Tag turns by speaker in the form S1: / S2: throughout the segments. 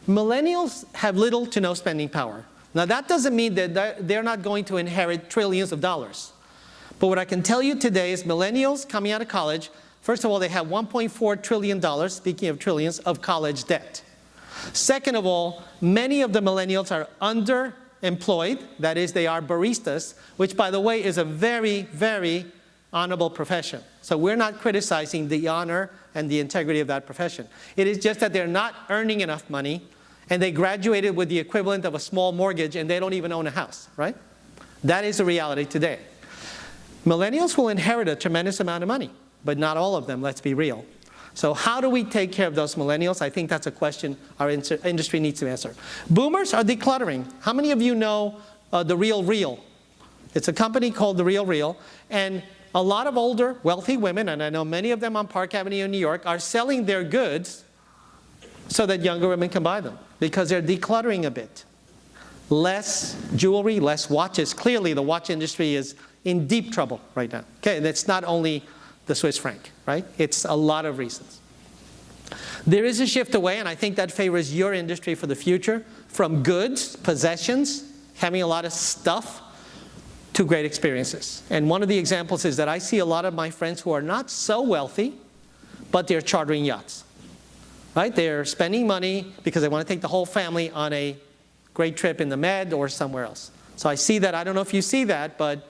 S1: Millennials have little to no spending power. Now that doesn't mean that they're not going to inherit trillions of dollars. But what I can tell you today is millennials coming out of college, first of all, they have $1.4 trillion, speaking of trillions, of college debt. Second of all, many of the millennials are underemployed. That is, they are baristas, which by the way is a very, very honorable profession. So we're not criticizing the honor and the integrity of that profession. It is just that they're not earning enough money and they graduated with the equivalent of a small mortgage and they don't even own a house, right? That is the reality today. Millennials will inherit a tremendous amount of money, but not all of them, let's be real. So how do we take care of those millennials? I think that's a question our industry needs to answer. Boomers are decluttering. How many of you know The Real Real? It's a company called The Real Real, and a lot of older, wealthy women, and I know many of them on Park Avenue in New York, are selling their goods so that younger women can buy them because they're decluttering a bit. Less jewelry, less watches. Clearly, the watch industry is in deep trouble right now. Okay, and it's not only the Swiss franc, right? It's a lot of reasons. There is a shift away, and I think that favors your industry for the future, from goods, possessions, having a lot of stuff, to great experiences. And one of the examples is that I see a lot of my friends who are not so wealthy, but they're chartering yachts, right? They're spending money because they want to take the whole family on a great trip in the Med or somewhere else. So I see that. I don't know if you see that, but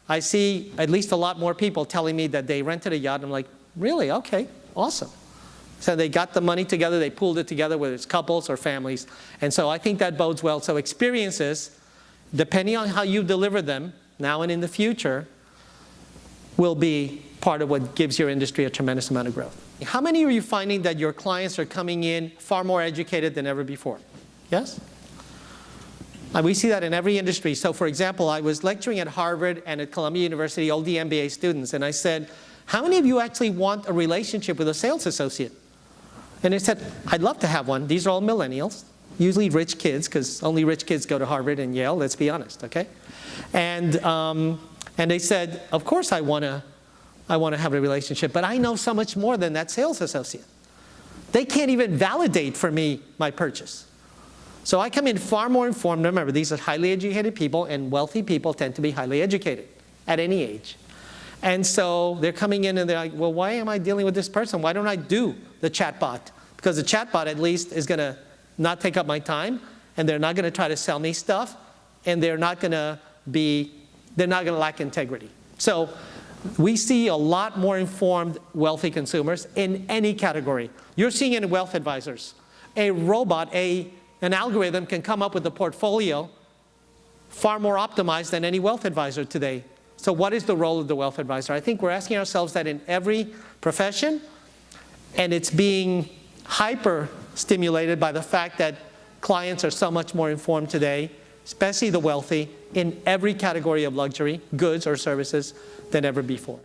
S1: I see at least a lot more people telling me that they rented a yacht. I'm like, really? Okay, awesome. So they got the money together, they pooled it together, whether it's couples or families. And so I think that bodes well. So experiences, depending on how you deliver them, now and in the future, will be part of what gives your industry a tremendous amount of growth. How many are you finding that your clients are coming in far more educated than ever before? Yes? And we see that in every industry. So for example, I was lecturing at Harvard and at Columbia University, all the MBA students, and I said, how many of you actually want a relationship with a sales associate? And they said, I'd love to have one. These are all millennials, usually rich kids, because only rich kids go to Harvard and Yale, let's be honest, okay? And they said, of course I want to have a relationship, but I know so much more than that sales associate. They can't even validate for me my purchase. So I come in far more informed. Remember, these are highly educated people, and wealthy people tend to be highly educated at any age. And so they're coming in and they're like, well, why am I dealing with this person? Why don't I do the chatbot? Because the chatbot at least is going to not take up my time, and they're not going to try to sell me stuff, and they're not going to lack integrity. So we see a lot more informed, wealthy consumers in any category. You're seeing it in wealth advisors. A robot, an algorithm can come up with a portfolio far more optimized than any wealth advisor today. So what is the role of the wealth advisor? I think we're asking ourselves that in every profession, and it's being hyper-stimulated by the fact that clients are so much more informed today, especially the wealthy, in every category of luxury, goods or services, than ever before.